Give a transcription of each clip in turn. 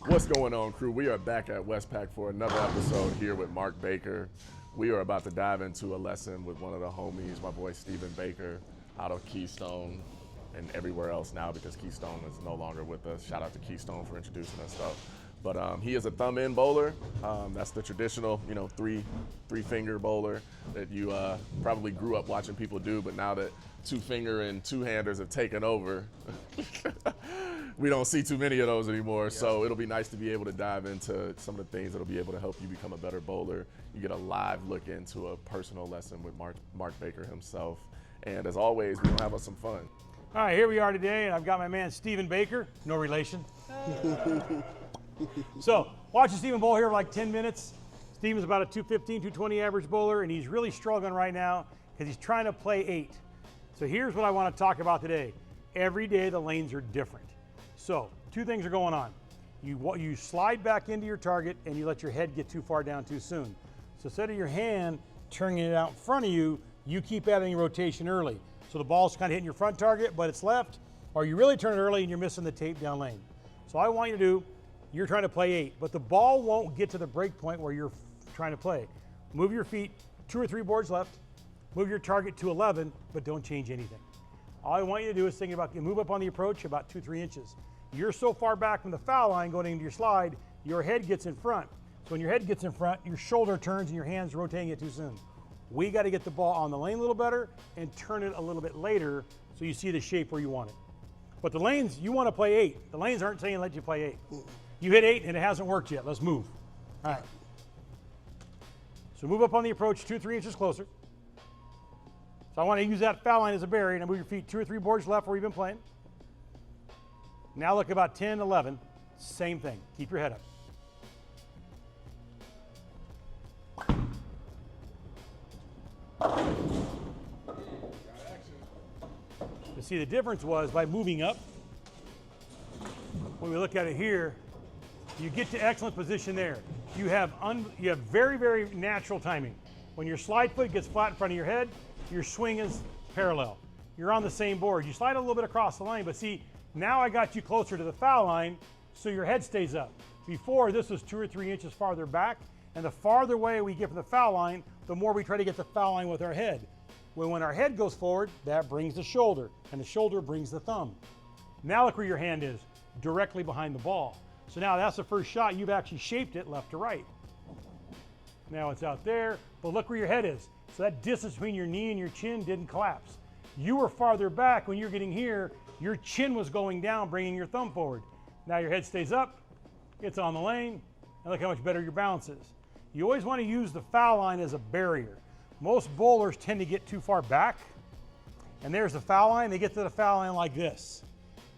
What's going on, crew? We are back at Westpack for another episode here with Mark Baker. We are about to dive into a lesson with one of the homies, my boy Stephen Baker, out of Keystone and everywhere else now because Keystone is no longer with us. Shout out to Keystone for introducing us though. But he is a thumb-in bowler. That's the traditional, three-finger bowler that you probably grew up watching people do, but now that two-finger and two-handers have taken over, we don't see too many of those anymore. Yeah. So it'll be nice to be able to dive into some of the things that'll be able to help you become a better bowler. You get a live look into a personal lesson with Mark Baker himself. And as always, we're gonna have some fun. All right, here we are today, and I've got my man Stephen Baker, no relation. So, watching Stephen bowl here for like 10 minutes. Stephen's about a 215, 220 average bowler, and he's really struggling right now because he's trying to play 8. So here's what I want to talk about today. Every day the lanes are different. So, two things are going on. You slide back into your target and you let your head get too far down too soon. So instead of your hand turning it out in front of you, you keep adding rotation early. So the ball's kind of hitting your front target, but it's left, or you really turn it early and you're missing the tape down lane. So all I want you to do, you're trying to play 8, but the ball won't get to the break point where you're trying to play. Move your feet 2 or 3 boards left, move your target to 11, but don't change anything. All I want you to do is think about, move up on the approach about 2-3 inches. You're so far back from the foul line going into your slide, your head gets in front. So when your head gets in front, your shoulder turns and your hand's rotating it too soon. We got to get the ball on the lane a little better and turn it a little bit later so you see the shape where you want it. But the lanes, you want to play 8. The lanes aren't saying let you play 8. You hit 8 and it hasn't worked yet. Let's move. All right. So move up on the approach 2-3 inches closer. So I want to use that foul line as a barrier. Now move your feet 2 or 3 boards left where you've been playing. Now look about 10, 11. Same thing. Keep your head up. You see, the difference was by moving up. When we look at it here, you get to excellent position there. You have very, very natural timing. When your slide foot gets flat in front of your head, your swing is parallel. You're on the same board. You slide a little bit across the line, but see, now I got you closer to the foul line, so your head stays up. Before, this was 2 or 3 inches farther back, and the farther away we get from the foul line, the more we try to get the foul line with our head. When our head goes forward, that brings the shoulder, and the shoulder brings the thumb. Now look where your hand is, directly behind the ball. So now that's the first shot. You've actually shaped it left to right. Now it's out there, but look where your head is. So that distance between your knee and your chin didn't collapse. You were farther back when you're getting here. Your chin was going down, bringing your thumb forward. Now your head stays up, it's on the lane, and look how much better your balance is. You always want to use the foul line as a barrier. Most bowlers tend to get too far back, and there's the foul line. They get to the foul line like this.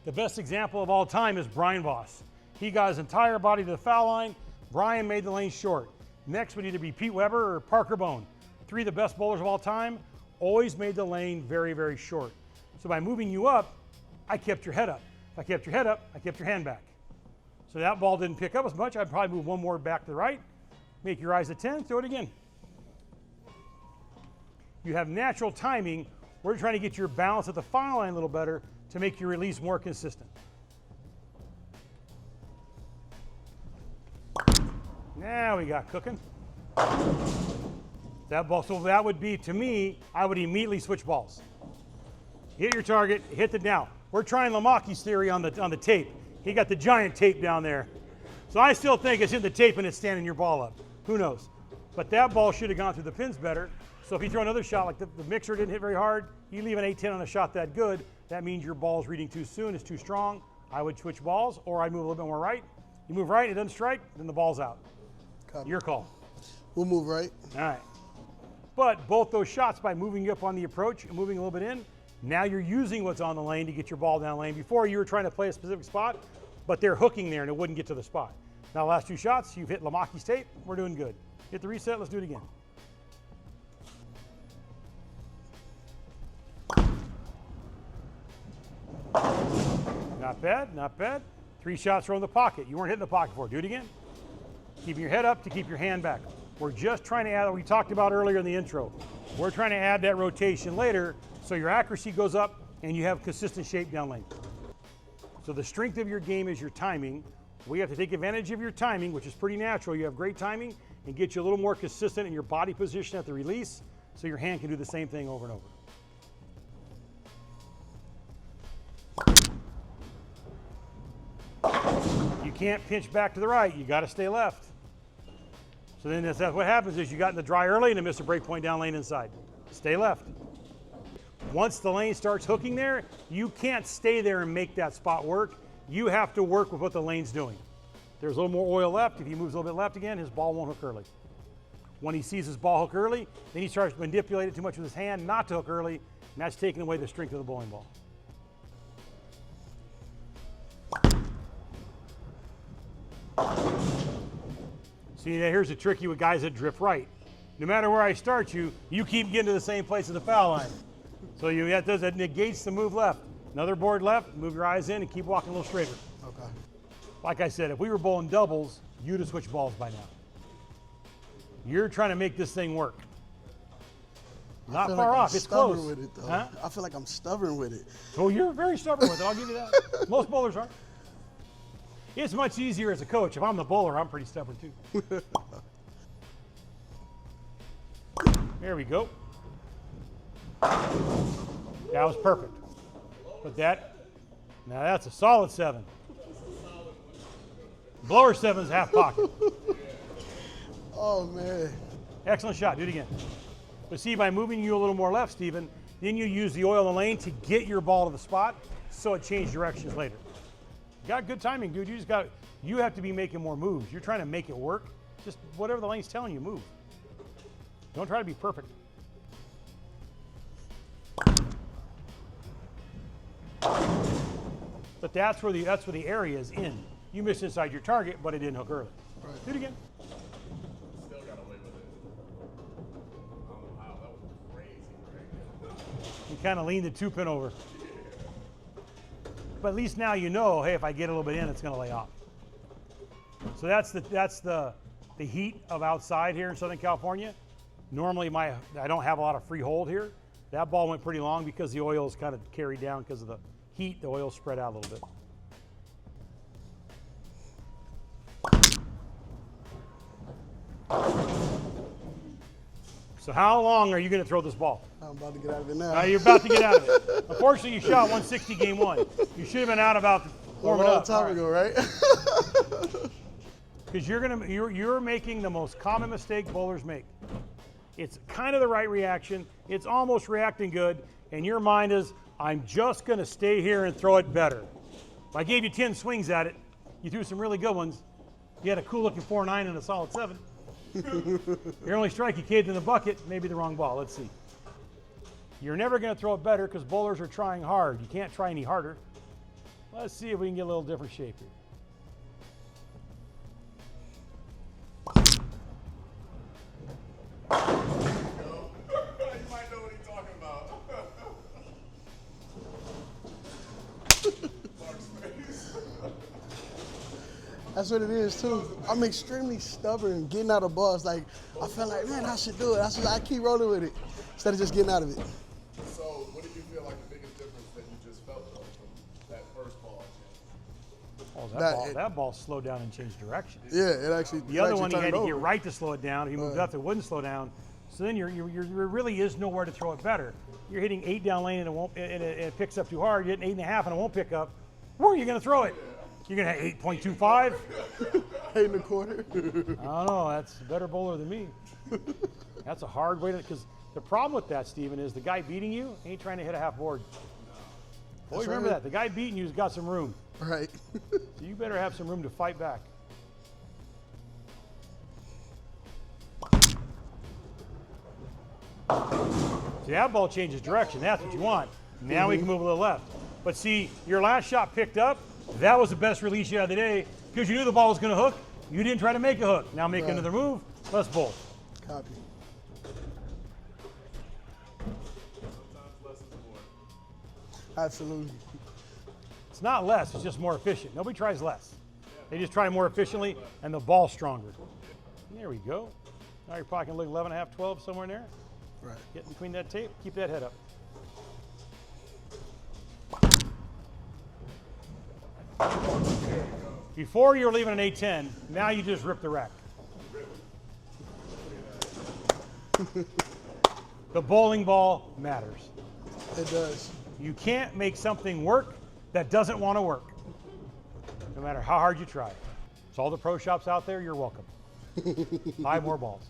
The best example of all time is Brian Voss. He got his entire body to the foul line. Brian made the lane short. Next would either be Pete Weber or Parker Bohn. 3 of the best bowlers of all time, always made the lane very, very short. So by moving you up, I kept your head up. If I kept your head up, I kept your hand back. So that ball didn't pick up as much. I'd probably move 1 more back to the right, make your eyes at 10, throw it again. You have natural timing. We're trying to get your balance at the foul line a little better to make your release more consistent. Now we got cooking. That ball, so that would be, to me, I would immediately switch balls. Hit your target, hit the, now. We're trying Lamaki's theory on the tape. He got the giant tape down there. So I still think it's in the tape and it's standing your ball up. Who knows? But that ball should have gone through the pins better. So if you throw another shot, like the mixer didn't hit very hard, you leave an 8-10 on a shot that good, that means your ball's reading too soon, it's too strong. I would switch balls, or I'd move a little bit more right. You move right, it doesn't strike, then the ball's out. Copy. Your call. We'll move right. All right. But both those shots, by moving you up on the approach and moving a little bit in, now you're using what's on the lane to get your ball down lane. Before, you were trying to play a specific spot, but they're hooking there and it wouldn't get to the spot. Now, the last 2 shots, you've hit Lamaki's tape. We're doing good. Hit the reset. Let's do it again. Not bad, not bad. 3 shots from the pocket. You weren't hitting the pocket before. Do it again. Keeping your head up to keep your hand back. We're just trying to add what we talked about earlier in the intro. We're trying to add that rotation later so your accuracy goes up and you have consistent shape down lane. So the strength of your game is your timing. We have to take advantage of your timing, which is pretty natural. You have great timing, and get you a little more consistent in your body position at the release so your hand can do the same thing over and over. You can't pinch back to the right. You got to stay left. So then that's what happens is you got in the dry early and then miss a break point down lane inside. Stay left. Once the lane starts hooking there, you can't stay there and make that spot work. You have to work with what the lane's doing. There's a little more oil left. If he moves a little bit left again, his ball won't hook early. When he sees his ball hook early, then he starts to manipulate it too much with his hand not to hook early, and that's taking away the strength of the bowling ball. See, here's the tricky with guys that drift right. No matter where I start you, you keep getting to the same place at the foul line. So that negates the move left. Another board left, move your eyes in and keep walking a little straighter. Okay. Like I said, if we were bowling doubles, you'd have switched balls by now. You're trying to make this thing work. Not far off, it's close. With it, though. Huh? I feel like I'm stubborn with it. Oh, you're very stubborn with it, I'll give you that. Most bowlers are. It's much easier as a coach. If I'm the bowler, I'm pretty stubborn too. There we go. That was perfect. But now that's a solid 7. Blower 7's half pocket. Oh, man. Excellent shot, do it again. But see, by moving you a little more left, Stephen, then you use the oil in the lane to get your ball to the spot so it changed directions later. You got good timing, dude. You have to be making more moves. You're trying to make it work. Just whatever the lane's telling you, move. Don't try to be perfect. But that's where the area is in. You missed inside your target, but it didn't hook early. Right. Do it again. Still got away with it. I don't know how. That was crazy. You kind of lean the 2-pin over. But at least now you know, hey, if I get a little bit in, it's going to lay off. So that's the heat of outside here in Southern California. Normally I don't have a lot of free hold here. That ball went pretty long because the oil is kind of carried down because of the heat. The oil spread out a little bit. So how long are you going to throw this ball? I'm about to get out of it now. You're about to get out of it. Unfortunately, you shot 160 game 1. You should have been out about warming up. A long time ago, right? Because you're making the most common mistake bowlers make. It's kind of the right reaction. It's almost reacting good, and your mind is, I'm just going to stay here and throw it better. If I gave you 10 swings at it, you threw some really good ones. You had a cool-looking 4-9 and a solid 7. Your only strike, you caved in the bucket, maybe the wrong ball. Let's see. You're never going to throw it better because bowlers are trying hard. You can't try any harder. Let's see if we can get a little different shape here. You might know what he's talking about. Mark's face. That's what it is, too. I'm extremely stubborn getting out of balls. Like, I feel like, man, I should do it. I keep rolling with it instead of just getting out of it. So, what do you feel like the biggest difference that you just felt though from that first ball? Oh, that ball slowed down and changed direction. Yeah, it actually. The other one, you had to over. get right to slow it down. If you moved left, it wouldn't slow down. So then there really is nowhere to throw it better. You're hitting 8 down lane and it picks up too hard. You're hitting 8.5 and it won't pick up. Where are you going to throw it? You're going to hit 8.25? 8.25. I don't know. That's a better bowler than me. That's a hard way to, because the problem with that, Stephen, is the guy beating you ain't trying to hit a half board. Always remember that. The guy beating you's got some room. Right. So you better have some room to fight back. See, that ball changes direction. That's what you want. Now we can move a little left. But see, your last shot picked up. That was the best release you had today because you knew the ball was going to hook. You didn't try to make a hook. Now make another move. Let's bowl. Copy. Absolutely. It's not less. It's just more efficient. Nobody tries less. They just try more efficiently, and the ball's stronger. There we go. Now you're probably going to look 11.5, 12, somewhere in there. Right. Get between that tape. Keep that head up. There you go. Before you were leaving an A10, now you just rip the rack. The bowling ball matters. It does. You can't make something work that doesn't want to work, no matter how hard you try. So all the pro shops out there, you're welcome. Buy more balls.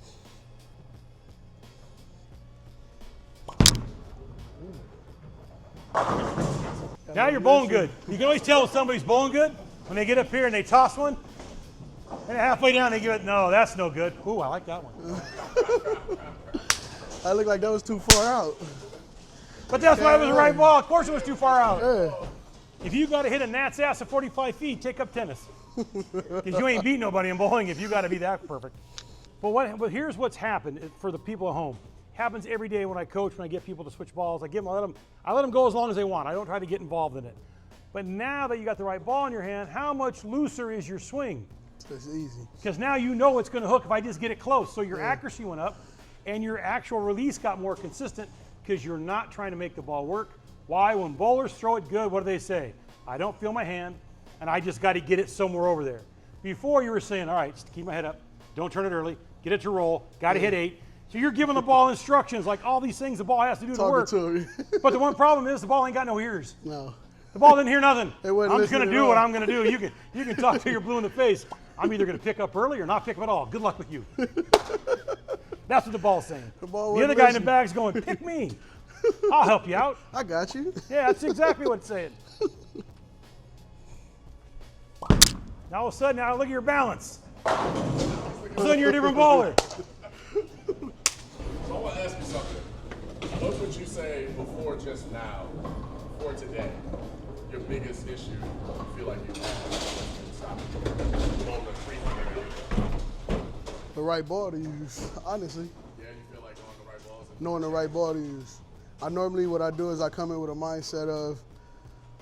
Now you're bowling good. You can always tell when somebody's bowling good when they get up here and they toss one, and halfway down they give it, no, that's no good. Ooh, I like that one. I look like that was too far out. But that's why it was the right ball. Of course it was too far out. Yeah. If you got to hit a gnat's ass at 45 feet, take up tennis. Because you ain't beat nobody in bowling if you got to be that perfect. But here's what's happened for the people at home. Happens every day when I coach, when I get people to switch balls. I let them go as long as they want. I don't try to get involved in it. But now that you got the right ball in your hand, how much looser is your swing? It's easy. Because now you know it's going to hook if I just get it close. So your accuracy went up, and your actual release got more consistent because you're not trying to make the ball work. Why? When bowlers throw it good, what do they say? I don't feel my hand, and I just got to get it somewhere over there. Before you were saying, all right, just keep my head up, don't turn it early, get it to roll, got to hit 8. So you're giving the ball instructions, like all these things the ball has to do to work. But the one problem is the ball ain't got no ears. No. The ball didn't hear nothing. I'm just going to do what I'm going to do. You can talk till you're blue in the face. I'm either going to pick up early or not pick up at all. Good luck with you. That's what the ball's saying. The other guy in the bag's going, pick me. I'll help you out. I got you. Yeah, that's exactly what it's saying. Now all of a sudden, now look at your balance. All of a sudden, you're a different bowler. So I want to ask you something. What would you say before just now, before today, your biggest issue you feel like you have? The right ball to use, honestly. Yeah, you feel like knowing the right balls? Knowing the right ball to use. What I do is I come in with a mindset of,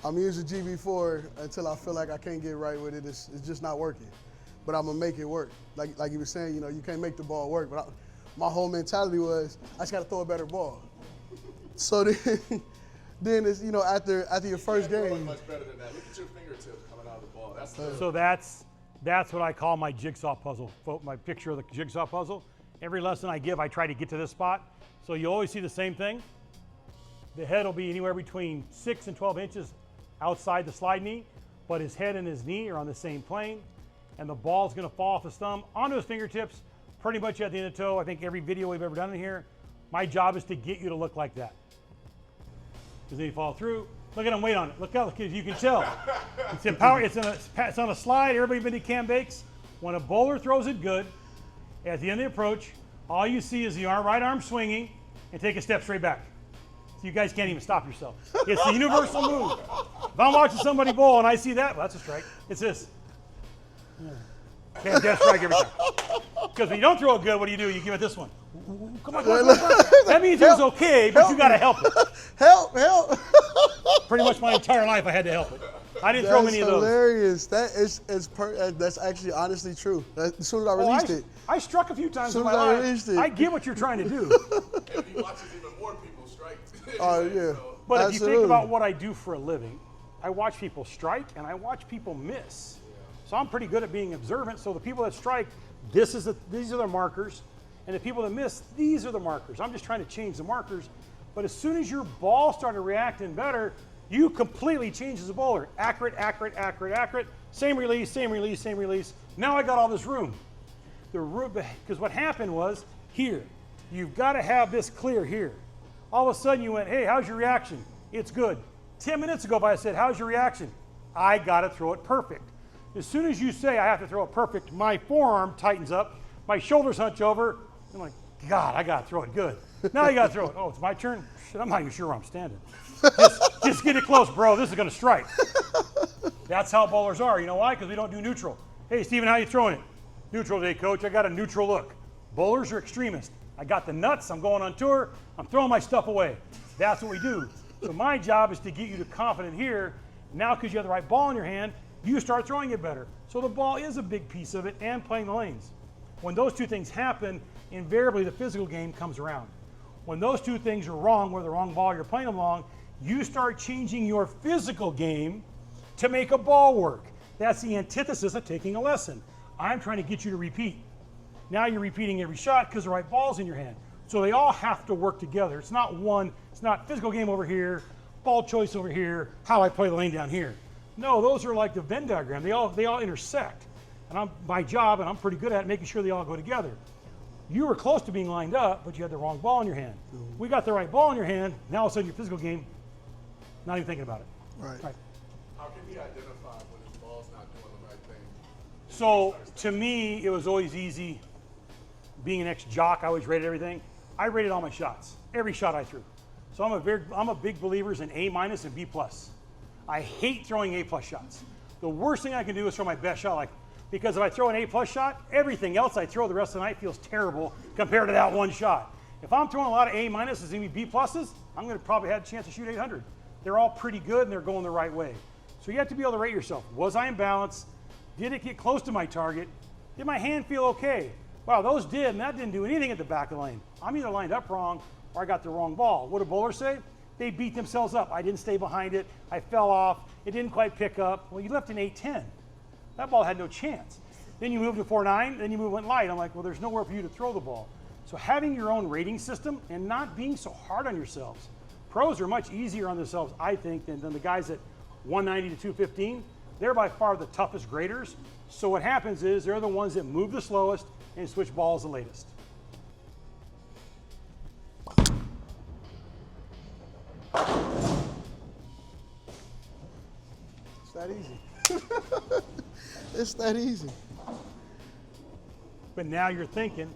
I'm using GB4 until I feel like I can't get right with it. It's just not working. But I'm gonna make it work. Like you were saying, you can't make the ball work. But my whole mentality was, I just gotta throw a better ball. So then it's, after your first game. Much better than that. Look at your fingertips coming out of the ball. So that's what I call my jigsaw puzzle. My picture of the jigsaw puzzle. Every lesson I give, I try to get to this spot. So you always see the same thing. The head will be anywhere between 6 and 12 inches outside the slide knee, but his head and his knee are on the same plane, and the ball's going to fall off his thumb onto his fingertips, pretty much at the end of the toe. I think every video we've ever done in here, my job is to get you to look like that. Because then you fall through. Look at him, wait on it. Look out, you can tell. It's on a slide. Everybody been to Cam Bakes. When a bowler throws it good, at the end of the approach, all you see is the right arm swinging and take a step straight back. So you guys can't even stop yourself. It's the universal move. If I'm watching somebody bowl and I see that, well, that's a strike. It's this. Okay, dead strike every time. Because when you don't throw it good, what do? You give it this one. Come on. That means it was okay, but you got to help it. Help. Pretty much my entire life I had to help it. I didn't throw many of those. That's hilarious. That's actually honestly true. As soon as I released it. I struck a few times in my life. I get what you're trying to do. If he watches even more people strike. Oh, yeah. But if you think about what I do for a living, I watch people strike and I watch people miss. So I'm pretty good at being observant. So the people that strike, these are their markers. And the people that miss, these are the markers. I'm just trying to change the markers. But as soon as your ball started reacting better, you completely change as a bowler. Accurate. Same release. Now I got all this room. Because what happened was, here, you've got to have this clear here. All of a sudden you went, hey, how's your reaction? It's good. 10 minutes ago if I said, how's your reaction? I got to throw it perfect. As soon as you say I have to throw it perfect, my forearm tightens up, my shoulders hunch over. I'm like, God, I got to throw it good. Now you got to throw it. Oh, it's my turn? Shit, I'm not even sure where I'm standing. Just get it close, bro. This is going to strike. That's how bowlers are. You know why? Because we don't do neutral. Hey, Steven, how you throwing it? Neutral today, coach. I got a neutral look. Bowlers are extremists. I got the nuts. I'm going on tour. I'm throwing my stuff away. That's what we do. So my job is to get you to confident here. Now, because you have the right ball in your hand, you start throwing it better. So the ball is a big piece of it and playing the lanes. When those two things happen, invariably the physical game comes around. When those two things are wrong, where the wrong ball you're playing them wrong, you start changing your physical game to make a ball work. That's the antithesis of taking a lesson. I'm trying to get you to repeat. Now you're repeating every shot because the right ball's in your hand. So they all have to work together. It's not one, it's not physical game over here, ball choice over here, how I play the lane down here. No, those are like the Venn diagram. They all intersect. And my job, and I'm pretty good at it, making sure they all go together. You were close to being lined up, but you had the wrong ball in your hand. We got the right ball in your hand. Now all of a sudden your physical game, not even thinking about it. Right. How can he identify when his ball's not doing the right thing? So to me, it was always easy. Being an ex-jock, I always rated everything. I rated all my shots, every shot I threw. So I'm a big believer in A- and B+. I hate throwing A+ shots. The worst thing I can do is throw my best shot, because if I throw an A+ shot, everything else I throw the rest of the night feels terrible compared to that one shot. If I'm throwing a lot of A- and maybe B+, I'm going to probably have a chance to shoot 800. They're all pretty good and they're going the right way. So you have to be able to rate yourself. Was I in balance? Did it get close to my target? Did my hand feel okay? Wow, those did, and that didn't do anything at the back of the lane. I'm either lined up wrong or I got the wrong ball. What do bowlers say? They beat themselves up. I didn't stay behind it. I fell off. It didn't quite pick up. Well, you left an 8-10. That ball had no chance. Then you moved to 4-9, then you went light. I'm like, well, there's nowhere for you to throw the ball. So having your own rating system and not being so hard on yourselves. Pros are much easier on themselves, I think, than the guys at 190 to 215. They're by far the toughest graders. So what happens is they're the ones that move the slowest and switch balls the latest. It's that easy. It's that easy. But now you're thinking,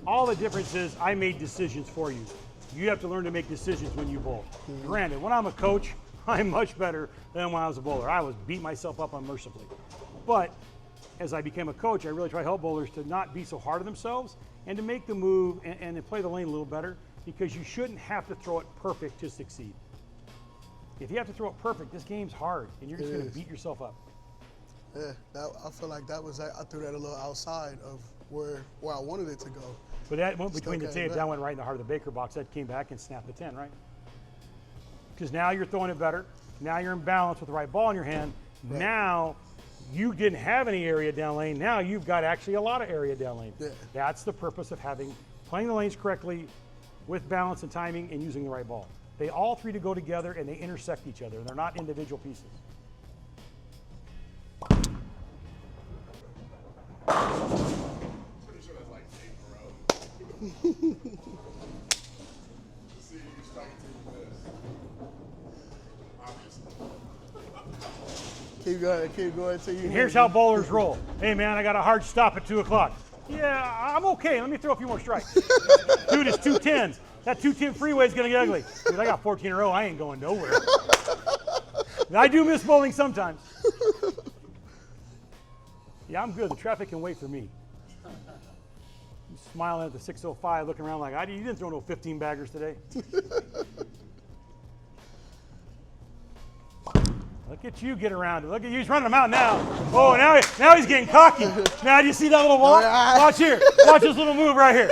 all the difference is I made decisions for you. You have to learn to make decisions when you bowl. Granted, when I'm a coach, I'm much better than when I was a bowler. I was beat myself up unmercifully. But as I became a coach, I really try to help bowlers to not be so hard on themselves and to make the move and to play the lane a little better, because you shouldn't have to throw it perfect to succeed. If you have to throw it perfect, this game's hard and you're just going to beat yourself up. Yeah, I feel like I threw that a little outside of where I wanted it to go. But that went between the tape, back. that went right in the heart of the Baker box. That came back and snapped the 10, right? Because now you're throwing it better. Now you're in balance with the right ball in your hand. Right. Now you didn't have any area down lane. Now you've got actually a lot of area down lane. Yeah. That's the purpose of playing the lanes correctly with balance and timing and using the right ball. They all three to go together and they intersect each other. They're not individual pieces. Pretty sure that's like 8 in a row. See, you strike to this. Obviously. Keep going till you. And here's how bowlers roll. Hey man, I got a hard stop at 2 o'clock. Yeah, I'm okay. Let me throw a few more strikes. Dude, it's 210s. That 210 freeway is going to get ugly. Dude, I got 14 in a row. I ain't going nowhere. I do miss bowling sometimes. Yeah, I'm good. The traffic can wait for me. I'm smiling at the 605, looking around like, you didn't throw no 15 baggers today. Look at you get around it. Look at you, he's running them out now. Oh, now he's getting cocky. Now, do you see that little walk? Watch here. Watch this little move right here.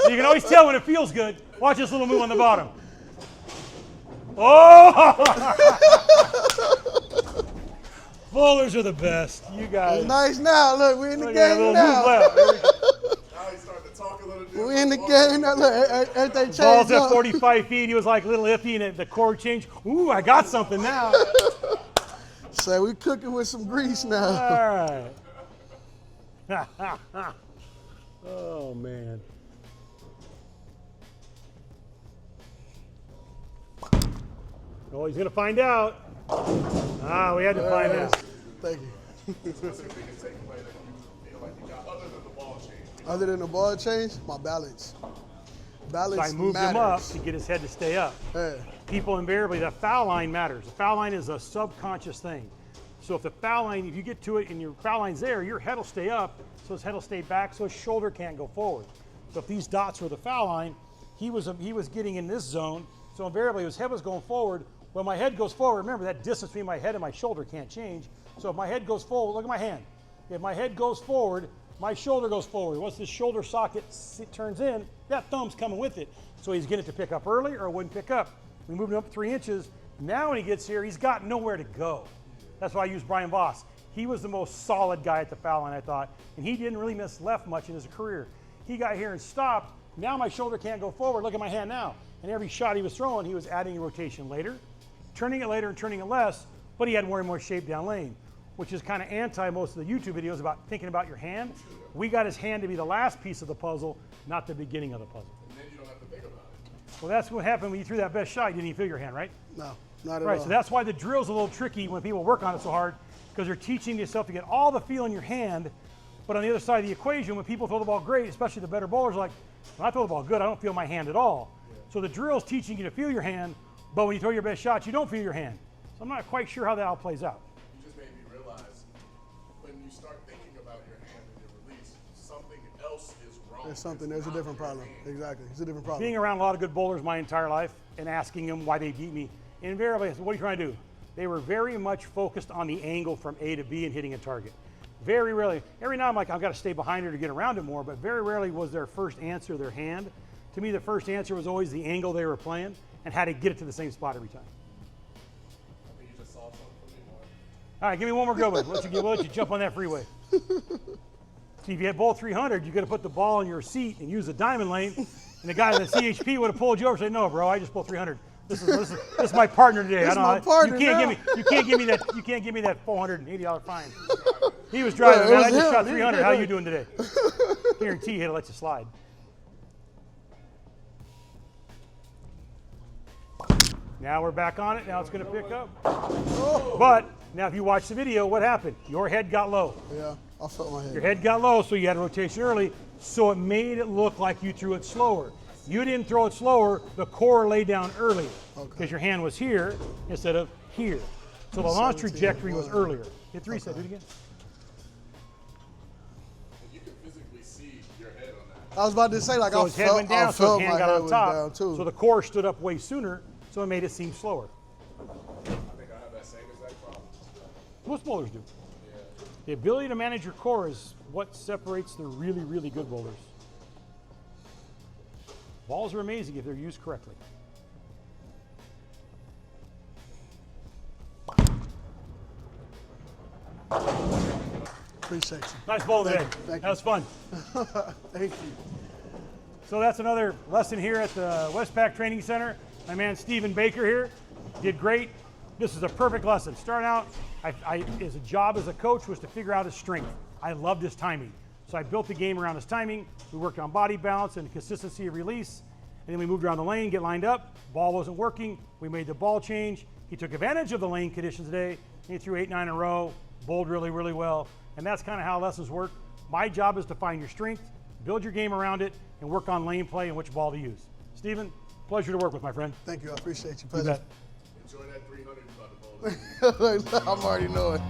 You can always tell when it feels good. Watch this little move on the bottom. Oh! Bowlers are the best. You guys. It's nice now. Look, we're in the Look at that game little now. move left. Now he's starting to talk a little bit. We're in the game now. Look, everything changed. Ball's at up. 45 feet. He was like a little iffy, and the chord changed. Ooh, I got something now. So we cooking with some grease now. All right. Oh, man. Oh, he's going to find out. We had to find out. Thank you. What's the biggest takeaway that you feel like you got other than the ball change? Other than the ball change, my balance. Balance So I moved matters. him up to get his head to stay up. Yeah. People invariably, the foul line matters. The foul line is a subconscious thing. So if the foul line, if you get to it and your foul line's there, your head will stay up, so his head will stay back, so his shoulder can't go forward. So if these dots were the foul line, he was getting in this zone, so invariably his head was going forward. When my head goes forward, remember that distance between my head and my shoulder can't change. So if my head goes forward, look at my hand. If my head goes forward, my shoulder goes forward. Once the shoulder socket turns in, that thumb's coming with it. So he's getting it to pick up early or it wouldn't pick up. We moved him up 3 inches. Now when he gets here, he's got nowhere to go. That's why I use Brian Voss. He was the most solid guy at the foul line, I thought, and he didn't really miss left much in his career. He got here and stopped. Now my shoulder can't go forward. Look at my hand now. And every shot he was throwing, he was adding a rotation later, turning it later and turning it less, but he had more and more shape down lane, which is kind of anti most of the YouTube videos about thinking about your hand. We got his hand to be the last piece of the puzzle, not the beginning of the puzzle. And then you don't have to think about it. Well, that's what happened when you threw that best shot. You didn't even feel your hand, right? No, not at Right, all. so that's why the drill's a little tricky when people work on it so hard, because they're teaching yourself to get all the feel in your hand. But on the other side of the equation, when people throw the ball great, especially the better bowlers, are like, when I throw the ball good, I don't feel my hand at all. So the drill's teaching you to feel your hand, but when you throw your best shots, you don't feel your hand. So I'm not quite sure how that all plays out. You just made me realize when you start thinking about your hand and your release, something else is wrong. There's a different problem. Exactly, it's a different problem. Being around a lot of good bowlers my entire life and asking them why they beat me, invariably I said, what are you trying to do? They were very much focused on the angle from A to B and hitting a target. Very rarely, every now I'm like, I've got to stay behind her to get around it more, but very rarely was their first answer their hand. To me, the first answer was always the angle they were playing and how to get it to the same spot every time. I think you just solved something for me, Mark. All right, give me one more good one. We'll let you jump on that freeway. See, if you had bowl 300, you could have put the ball in your seat and used the diamond lane, and the guy in the CHP would have pulled you over and said, no, bro, I just pulled 300. This is my partner today. This is my partner you can't give me that $480 fine. He was driving, Yeah, man. I just him. shot 300. How you doing today? Guarantee he'll let you slide. Now we're back on it. Now it's going to pick up. But now if you watch the video, what happened? Your head got low. Yeah, I felt my head. Your head got low, so you had a rotation early, so it made it look like you threw it slower. You didn't throw it slower, the core lay down earlier because your hand was here instead of here. So the launch trajectory was earlier. Hit 3 set, do it again. And you can physically see your head on that. I was about to say, like, So I his head went down, so felt his my hand got head on was down top. too. So the core stood up way sooner, so it made it seem slower. I think I have that same exact problem. Most bowlers do. Yeah. The ability to manage your core is what separates the really, really good bowlers. Balls are amazing if they're used correctly. Appreciate you. Nice bowl today. Thank That was fun. Thank you. So that's another lesson here at the Westpack Training Center. My man Stephen Baker here did great. This is a perfect lesson. Start out, his job as a coach was to figure out his strength. I loved his timing. So I built the game around his timing. We worked on body balance and consistency of release. And then we moved around the lane, get lined up. Ball wasn't working. We made the ball change. He took advantage of the lane conditions today. He threw 8, 9 in a row, bowled really, really well. And that's kind of how lessons work. My job is to find your strength, build your game around it, and work on lane play and which ball to use. Stephen, pleasure to work with, my friend. Thank you. I appreciate you. You bet. Enjoy that 300 you about to bowl. I'm already knowing.